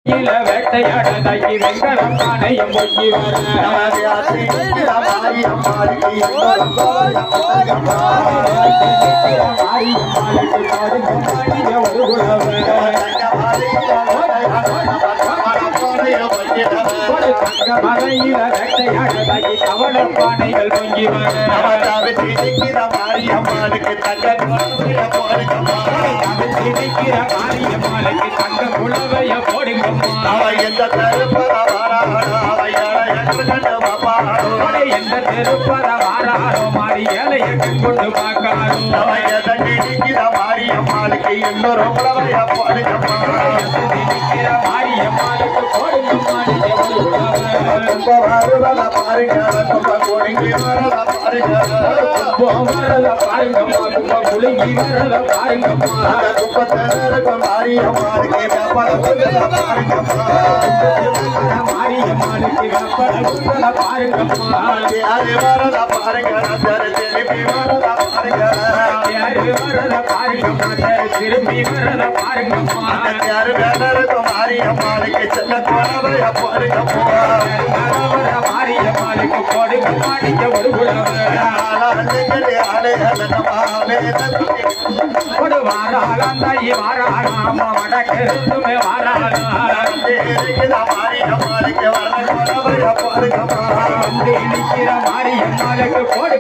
வேட்டையாடதாக்கி வெங்கடம் பானையும் பொங்கி மலையில வேட்டையாடதாக்கி கவள பானைகள் பொங்கி மாரியம்மாளுக்கு தங்க மாரியம்மாளுக்கு தங்க குளவைய போடுங்கம்மா எந்த தெருப்பத வாராரோ மாறி ஏழைய கொண்டு பார்க்காரோ மாரியம்மாளுக்கு எல்லோரும் குளவைய போடுங்கம்மா மாரியம்மாளுக்கு போடுங்கம்மா பாருங்க பாருங்கம்மா கும்ப குலுங்கி வரத பாருங்கம்மா மாரியம்மாளுக்கு மாரியம்மாளுக்கு பாருங்கம்மா யாரு வரத பாருங்க திரும்பி வரத பாருங்க யாரு வரத பாருங்கம்மா திரும்பி வரத பாருங்கம்மா யாரு வரத மாரியம்மாளுக்கு செல்ல குளவைய போடுங்கம்மா மாரியம்மாளுக்கு போடுங்க மாடிக்க ஒரு குளவை வாராளாந்தாயி வாராளாமா வடக்கிருந்துமே வாராளா மாரியம்மாளுக்கு போடு